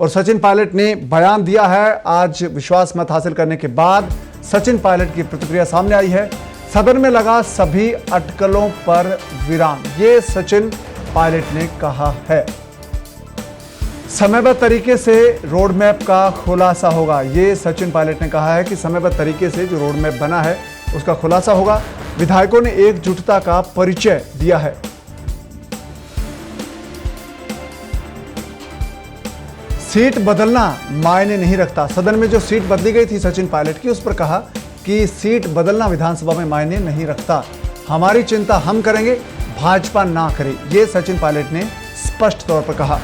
और सचिन पायलट ने बयान दिया है। आज विश्वास मत हासिल करने के बाद सचिन पायलट की प्रतिक्रिया सामने आई है। सदन में लगा सभी अटकलों पर विराम, ये सचिन पायलट ने कहा है। समयबद्ध तरीके से रोड मैप का खुलासा होगा, ये सचिन पायलट ने कहा है कि समयबद्ध तरीके से जो रोड मैप बना है उसका खुलासा होगा। विधायकों ने एकजुटता का परिचय दिया है। सीट बदलना मायने नहीं रखता, सदन में जो सीट बदली गई थी सचिन पायलट की, उस पर कहा कि सीट बदलना विधानसभा में मायने नहीं रखता, हमारी चिंता हम करेंगे, भाजपा ना करे, ये सचिन पायलट ने स्पष्ट तौर पर कहा।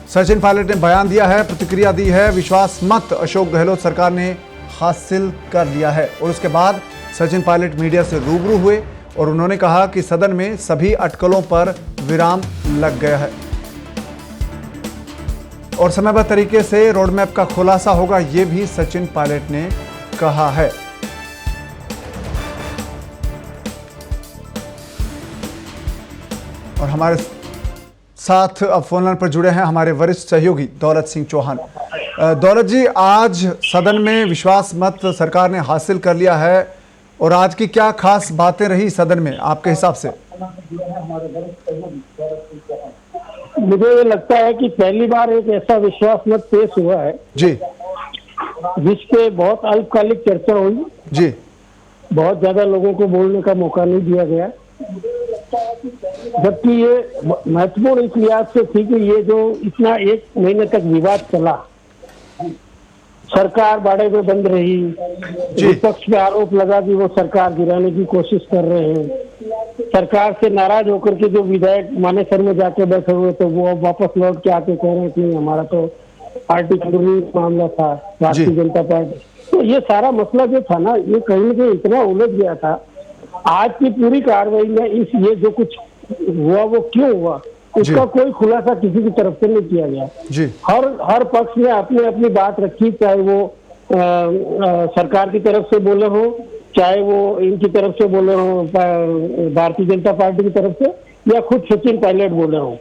सचिन पायलट ने बयान दिया है, प्रतिक्रिया दी है। विश्वास मत अशोक गहलोत सरकार ने हासिल कर लिया है और उसके बाद सचिन पायलट मीडिया से रूबरू हुए और उन्होंने कहा कि सदन में सभी अटकलों पर विराम लग गया है और समयबद्ध तरीके से रोड मैप का खुलासा होगा, यह भी सचिन पायलट ने कहा है। और हमारे साथ अब फोन लाइन पर जुड़े हैं हमारे वरिष्ठ सहयोगी दौलत सिंह चौहान। दौलत जी, आज सदन में विश्वास मत सरकार ने हासिल कर लिया है और आज की क्या खास बातें रही सदन में आपके हिसाब से? मुझे ये लगता है कि पहली बार एक ऐसा विश्वास मत पेश हुआ है जी, जिस पे बहुत अल्पकालिक चर्चा हुई जी, बहुत ज्यादा लोगों को बोलने का मौका नहीं दिया गया, जबकि ये महत्वपूर्ण इस लिहाज से थी कि ये जो इतना 1 महीने तक विवाद चला, सरकार बाड़े में बंद रही, विपक्ष पे आरोप लगा कि वो सरकार गिराने की कोशिश कर रहे हैं, सरकार से नाराज होकर के जो विधायक मानेसर में जाके बैठे हुए तो वो वापस लौट के आके कह रहे हैं कि हमारा तो पार्टी का मामला था, भारतीय जनता पार्टी। तो ये सारा मसला जो था ना, ये कहीं ना कहीं इतना उलझ गया था। आज की पूरी कार्रवाई में ये जो कुछ हुआ वो क्यों हुआ, उसका कोई खुलासा किसी की तरफ से नहीं किया गया जी। हर पक्ष ने अपनी अपनी बात रखी, चाहे वो सरकार की तरफ से बोले हो, चाहे वो इनकी तरफ से बोले हो, भारतीय जनता पार्टी की तरफ से, या खुद सचिन पायलट बोले हो।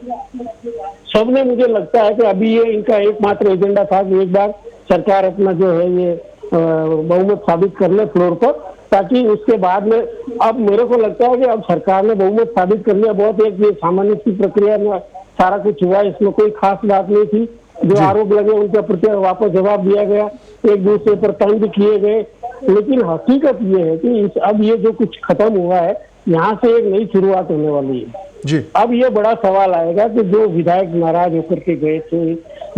सबने, मुझे लगता है कि अभी ये इनका एकमात्र एजेंडा था कि एक बार सरकार अपना जो है ये बहुमत साबित कर ले फ्लोर पर, ताकि उसके बाद में, अब मेरे को लगता है कि अब सरकार ने बहुमत साबित कर लिया। बहुत एक ये सामान्य सी प्रक्रिया में सारा कुछ हुआ, इसमें कोई खास बात नहीं थी। जो आरोप लगे उनके प्रति वापस जवाब दिया गया, एक दूसरे पर तंज किए गए, लेकिन हकीकत ये है कि अब ये जो कुछ खत्म हुआ है, यहाँ से एक नई शुरुआत होने वाली है जी। अब ये बड़ा सवाल आएगा कि जो विधायक नाराज होकर के गए थे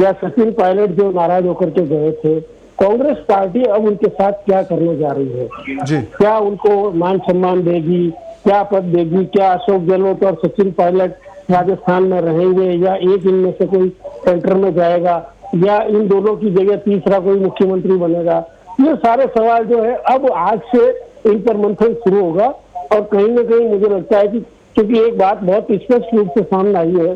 या सचिन पायलट जो नाराज होकर के गए थे, कांग्रेस पार्टी अब उनके साथ क्या करने जा रही है जी। क्या उनको मान सम्मान देगी, क्या पद देगी, क्या अशोक गहलोत और सचिन पायलट राजस्थान में रहेंगे या एक इनमें से कोई सेंटर में जाएगा या इन दोनों की जगह तीसरा कोई मुख्यमंत्री बनेगा। ये सारे सवाल जो है अब आज से इन पर मंथन शुरू होगा और कहीं ना कहीं मुझे लगता है कि क्योंकि एक बात बहुत स्पष्ट रूप से सामने आई है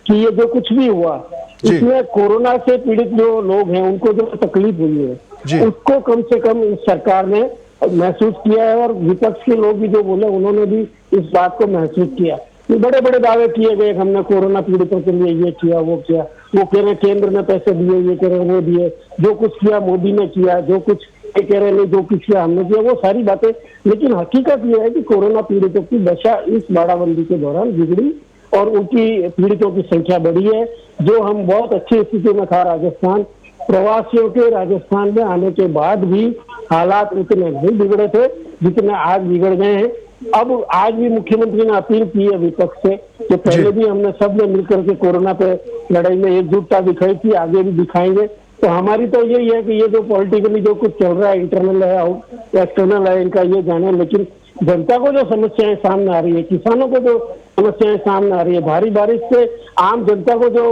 कि ये जो कुछ भी हुआ इसमें कोरोना से पीड़ित जो लोग हैं उनको जो तकलीफ हुई है उसको कम से कम इस सरकार ने महसूस किया है और विपक्ष के लोग भी जो बोले उन्होंने भी इस बात को महसूस किया। बड़े बड़े दावे किए गए, हमने कोरोना पीड़ितों के लिए ये किया वो किया, वो कह रहे केंद्र ने पैसे दिए, ये कह रहे वो दिए, जो कुछ किया मोदी ने किया, जो कुछ ये कह रहे नहीं जो कुछ किया हमने किया, वो सारी बातें। लेकिन हकीकत ये है कि कोरोना पीड़ितों की दशा इस बाड़ाबंदी के दौरान बिगड़ी और उनकी पीड़ितों की संख्या बढ़ी है। जो हम बहुत अच्छी स्थिति में था राजस्थान, प्रवासियों के राजस्थान में आने के बाद भी हालात उतने नहीं बिगड़े थे जितने आज बिगड़ गए हैं। अब आज भी मुख्यमंत्री ने अपील की है विपक्ष से कि पहले भी हमने सब ने मिलकर के कोरोना पे लड़ाई में एकजुटता दिखाई थी, आगे भी दिखाएंगे। तो हमारी तो यही है कि ये जो पॉलिटिकली जो कुछ चल रहा है, इंटरनल है या एक्सटर्नल है, इनका ये जाने, लेकिन जनता को जो समस्याएं सामने आ रही है, किसानों को जो समस्याएं सामने आ रही है, भारी बारिश से आम जनता को जो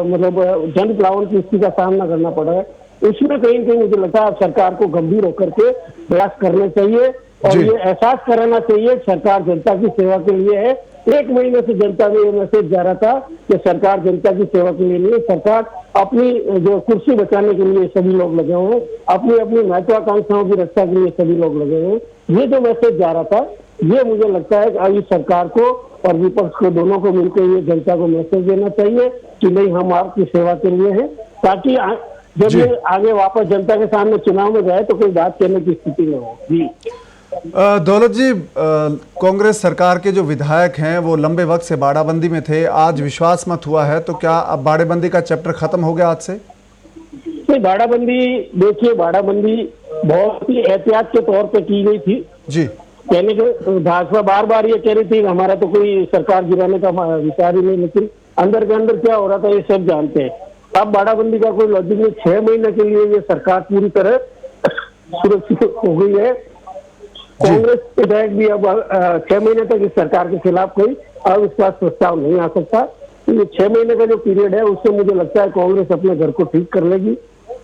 मतलब जन प्लावन की स्थिति का सामना करना पड़ा है, उसमें कहीं न कहीं मुझे लगता है सरकार को गंभीर होकर के प्रयास करने चाहिए और ये एहसास कराना चाहिए सरकार जनता की सेवा के लिए है। 1 महीने से जनता में ये मैसेज जा रहा था कि सरकार जनता की सेवा के लिए नहीं, सरकार अपनी जो कुर्सी बचाने के लिए सभी लोग लगे हुए, अपनी अपनी महत्वाकांक्षाओं की रक्षा के लिए सभी लोग लगे हुए। ये जो मैसेज जा रहा था, ये मुझे लगता है कि अभी सरकार को और विपक्ष को, दोनों को मिलकर ये जनता को मैसेज देना चाहिए कि नहीं, हम आपकी सेवा के लिए हैं, ताकि जब ये आगे वापस जनता के सामने चुनाव में जाए तो कोई बात कहने की स्थिति में हो। जी दौलत जी, कांग्रेस सरकार के जो विधायक हैं वो लंबे वक्त से बाड़ाबंदी में थे, आज विश्वास मत हुआ है, तो क्या अब बाड़ाबंदी का चैप्टर खत्म हो गया आज से? नहीं, बाड़ाबंदी देखिए, बाड़ाबंदी बहुत ही एहतियात के तौर पे की गई थी जी। कहने के भाजपा बार बार ये कह रही थी हमारा तो कोई सरकार गिराने का विचार ही नहीं, लेकिन अंदर के अंदर क्या हो रहा था ये सब जानते हैं। अब बाड़ाबंदी का कोई लॉजिक नहीं, 6 महीने के लिए ये सरकार पूरी तरह सुरक्षित हो गई है। कांग्रेस विधायक भी अब 6 महीने तक इस सरकार के खिलाफ कोई अविश्वास प्रस्ताव नहीं आ सकता। तो ये 6 महीने का जो पीरियड है उससे मुझे लगता है कांग्रेस अपने घर को ठीक कर लेगी,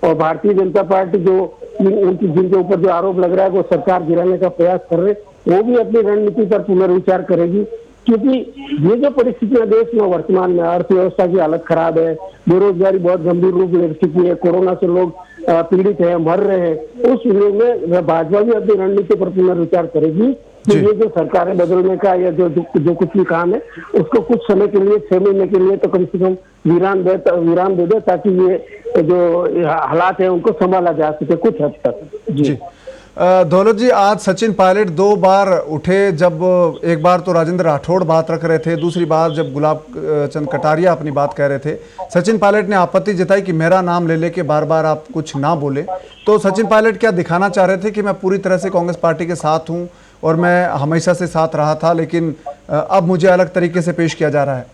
और भारतीय जनता पार्टी जो उनकी, जिनके ऊपर जो आरोप लग रहा है वो सरकार गिराने का प्रयास कर रहे, वो भी अपनी रणनीति पर पुनर्विचार करेगी। क्योंकि ये जो परिस्थितियां देश में वर्तमान में, अर्थव्यवस्था की हालत खराब है, बेरोजगारी बहुत गंभीर रूप ले चुकी है, कोरोना से लोग पीड़ित है, मर रहे हैं, उस विषय में भाजपा भी अपनी रणनीति पर पुनर्विचार करेगी कि ये जो सरकारें बदलने का या जो कुछ भी काम है उसको कुछ समय के लिए, 6 महीने के लिए तो कम से कम विराम दे दे, ताकि ये जो हालात है उनको संभाला जा सके कुछ हद तक। जी दौलत जी, आज सचिन पायलट 2 बार उठे, जब एक बार तो राजेंद्र राठौड़ बात रख रहे थे, दूसरी बार जब गुलाब चंद कटारिया अपनी बात कह रहे थे, सचिन पायलट ने आपत्ति जताई कि मेरा नाम ले लेके बार बार आप कुछ ना बोले। तो सचिन पायलट क्या दिखाना चाह रहे थे कि मैं पूरी तरह से कांग्रेस पार्टी के साथ हूं और मैं हमेशा से साथ रहा था, लेकिन अब मुझे अलग तरीके से पेश किया जा रहा है?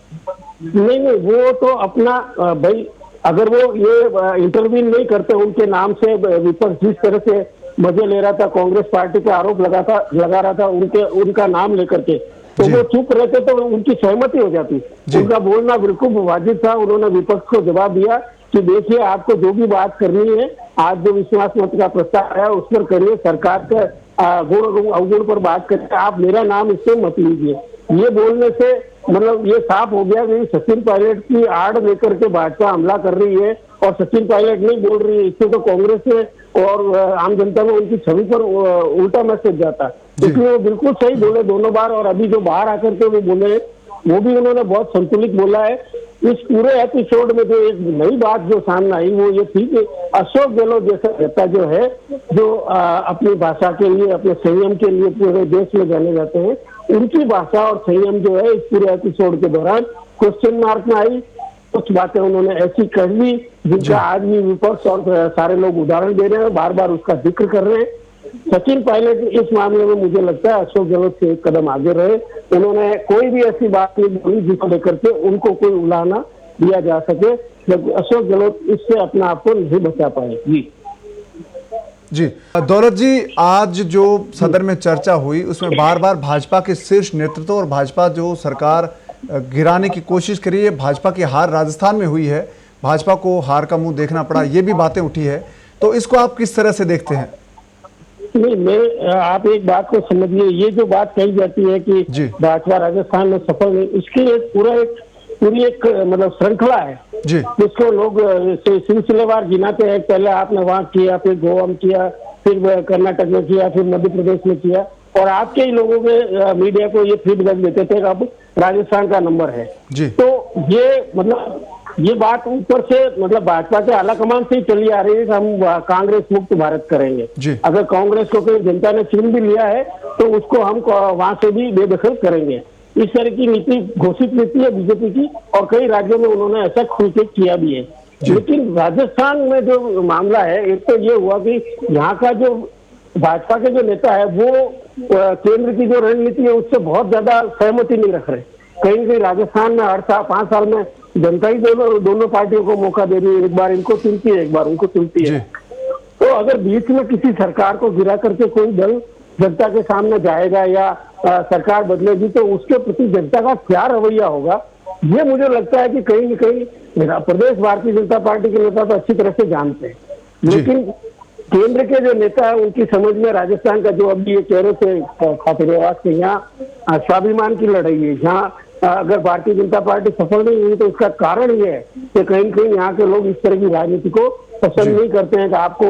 नहीं, वो तो अपना भाई, अगर वो ये इंटरवीन नहीं करते, उनके नाम से विपक्ष जिस तरह से मजे ले रहा था, कांग्रेस पार्टी पे आरोप लगा रहा था उनका नाम लेकर के, तो वो चुप रहते तो उनकी सहमति हो जाती। उनका बोलना बिल्कुल वाजिब था। उन्होंने विपक्ष को जवाब दिया कि देखिए, आपको जो भी बात करनी है, आज जो विश्वास मत का प्रस्ताव आया उस पर करिए, सरकार के गुण अवगुण पर बात करके आप मेरा नाम इससे मत लीजिए। ये बोलने से मतलब ये साफ हो गया कि सचिन पायलट की आड़ लेकर के भाजपा हमला कर रही है, और सचिन पायलट नहीं बोल रही है। इससे तो कांग्रेस में और आम जनता में उनकी छवि पर उल्टा मैसेज जाता है। इसलिए वो बिल्कुल सही बोले दोनों बार, और अभी जो बाहर आकर के वो बोले वो भी उन्होंने बहुत संतुलित बोला है। इस पूरे एपिसोड में जो एक नई बात जो सामने आई वो ये थी कि अशोक गहलोत जैसा नेता जो है, जो अपनी भाषा के लिए, अपने संयम के लिए पूरे देश में जाने जाते हैं, उनकी भाषा और संयम जो है इस पूरे एपिसोड के दौरान क्वेश्चन मार्क में आई। कुछ बातें उन्होंने ऐसी कह दी जिनका आज भी विपक्ष और सारे लोग उदाहरण दे रहे हैं, बार बार उसका जिक्र कर रहे हैं। सचिन पायलट इस मामले में मुझे लगता है अशोक गहलोत से एक कदम आगे रहे। उन्होंने कोई भी ऐसी बात नहीं बोली जिसको लेकर के उनको कोई उलाहना दिया जा सके, जबकि अशोक गहलोत इससे अपने आप को नहीं बचा पाए। जी दौलत जी, आज जो सदन में चर्चा हुई उसमें बार बार भाजपा के शीर्ष नेतृत्व और भाजपा जो सरकार गिराने की कोशिश करी है, भाजपा की हार राजस्थान में हुई है, भाजपा को हार का मुंह देखना पड़ा, ये भी बातें उठी है, तो इसको आप किस तरह से देखते हैं? नहीं, आप एक बात को समझिए, ये जो बात कही जाती है कि भाजपा राजस्थान में सफल नहीं, इसकी पूरी एक मतलब श्रृंखला है जिसको लोग सिलसिलेवार गिनाते हैं। पहले आपने वहाँ किया, फिर गोवा में किया, फिर कर्नाटक में किया, फिर मध्य प्रदेश में किया, और आपके ही लोगों के मीडिया को ये फीडबैक देते थे कि अब राजस्थान का नंबर है। तो ये मतलब ये बात ऊपर से मतलब भाजपा के आला कमान से ही चली आ रही है कि हम कांग्रेस मुक्त भारत करेंगे। अगर कांग्रेस को कोई जनता ने चुन भी लिया है तो उसको हम वहां से भी बेदखल करेंगे। इस तरह की नीति घोषित नीति है बीजेपी की, और कई राज्यों में उन्होंने ऐसा खुल के किया भी है। लेकिन राजस्थान में जो मामला है, एक तो ये हुआ कि यहाँ का जो भाजपा के जो नेता है वो केंद्र की जो रणनीति है उससे बहुत ज्यादा सहमति नहीं रख रहे। कहीं कहीं राजस्थान में हर 5 साल में जनता ही दोनों पार्टियों को मौका दे रही है, एक बार इनको चुनती है, एक बार उनको चुनती है। तो अगर बीच में किसी सरकार को गिरा करके कोई दल जनता के सामने जाएगा या सरकार बदलेगी तो उसके प्रति जनता का क्या रवैया होगा, ये मुझे लगता है कि कहीं न कहीं प्रदेश भारतीय जनता पार्टी के नेता तो अच्छी तरह से जानते हैं, लेकिन केंद्र के जो नेता है उनकी समझ में राजस्थान का जो अभी ये कह रहे थे खातिरवाद के यहाँ स्वाभिमान की लड़ाई है, जहाँ अगर भारतीय जनता पार्टी सफल नहीं हुई तो उसका कारण ये है कि कहीं कहीं यहाँ के लोग इस तरह की राजनीति को पसंद नहीं करते हैं कि आपको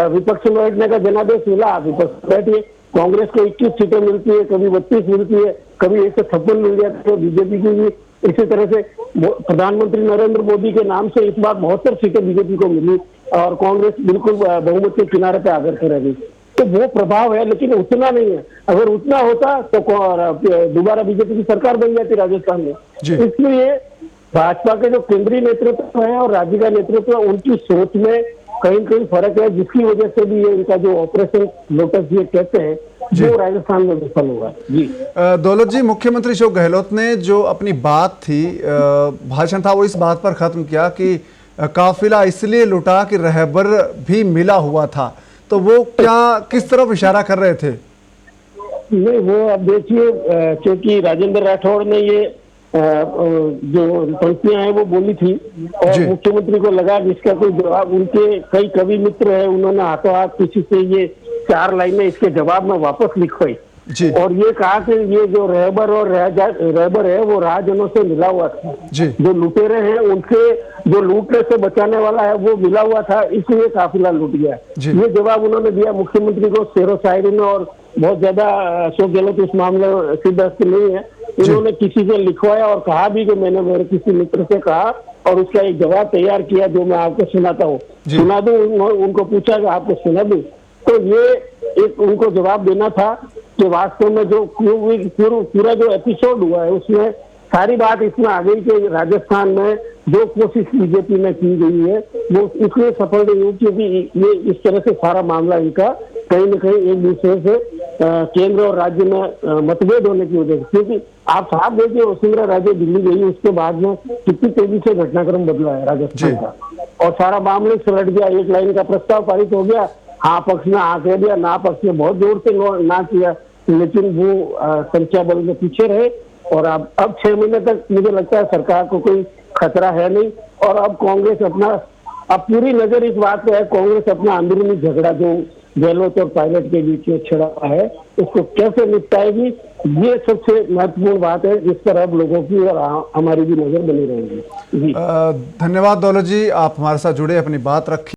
विपक्ष में बैठने का जनादेश मिला, आप विपक्ष बैठिए। कांग्रेस को 21 सीटें मिलती है, कभी 32 मिलती है, कभी 156 मिल जाती है बीजेपी की भी। इसी तरह से प्रधानमंत्री नरेंद्र मोदी के नाम से इस बार 72 सीटें बीजेपी को मिली और कांग्रेस बिल्कुल बहुमत के किनारे पे आकर के रह गई। तो वो प्रभाव है, लेकिन उतना नहीं है। अगर उतना होता तो दोबारा बीजेपी की सरकार बन जाती राजस्थान में। इसलिए भाजपा के जो केंद्रीय नेतृत्व है और राज्य का नेतृत्व है, उनकी सोच में कहीं कहीं फर्क है, जिसकी वजह से भी ये इनका जो ऑपरेशन लोटस ये कहते हैं वो राजस्थान में विफल होगा। जी दौलत जी, मुख्यमंत्री अशोक गहलोत ने जो अपनी बात थी, भाषण था, वो इस बात पर खत्म किया कि काफिला इसलिए लुटा कि रहबर भी मिला हुआ था। तो वो क्या किस तरफ इशारा कर रहे थे? नहीं, वो अब देखिए, क्योंकि राजेंद्र राठौड़ ने ये जो पंक्तियां हैं वो बोली थी और मुख्यमंत्री को लगा कि इसका कोई जवाब, उनके कई कवि मित्र है, उन्होंने हाथों हाथ किसी से ये 4 लाइनें इसके जवाब में वापस लिखवाई और ये कहा कि ये जो रहबर और रहबर है वो राजजनों से मिला हुआ था, जो लुटेरे हैं उनके जो लूटने से बचाने वाला है वो मिला हुआ था, इसलिए काफिला लूट गया। ये जवाब उन्होंने दिया मुख्यमंत्री को शेरो शायरी में, और बहुत ज्यादा अशोक गहलोत इस मामले में सिद्धहस्त नहीं है। इन्होंने किसी से लिखवाया और कहा भी कि मैंने मेरे किसी मित्र से कहा और उसका एक जवाब तैयार किया जो मैं आपको सुनाता हूँ, सुना दूं। उनको पूछा कि आपको सुना दूं, तो ये एक उनको जवाब देना था कि वास्तव में जो पूरा जो एपिसोड हुआ है उसमें सारी बात इसमें आ गई कि राजस्थान में जो कोशिश बीजेपी में की गई है वो इसलिए सफल नहीं हुई क्योंकि ये इस तरह से सारा मामला इनका कहीं न कहीं एक दूसरे से केंद्र और राज्य में मतभेद होने की वजह से। क्योंकि आप साफ देखिए, वसुंधरा राजे दिल्ली गई, उसके बाद में कितनी तेजी से घटनाक्रम बदला है राजस्थान का और सारा मामले सुलट गया। एक लाइन का प्रस्ताव पारित हो गया, हाँ पक्ष ने हाँ कह दिया, ना पक्ष ने बहुत जोर से ना किया, लेकिन वो संख्या बल में पीछे रहे और अब 6 महीने तक मुझे लगता है सरकार को कोई खतरा है नहीं। और अब कांग्रेस अब पूरी नजर इस बात पे है, कांग्रेस अपना अंदरूनी झगड़ा जो गहलोत और पायलट के बीच में छिड़ा है उसको कैसे निपटाएगी, ये सबसे महत्वपूर्ण बात है जिस पर अब लोगों की और हमारी भी नजर बनी रहेगी। धन्यवाद दौलत जी, आप हमारे साथ जुड़े, अपनी बात रखी।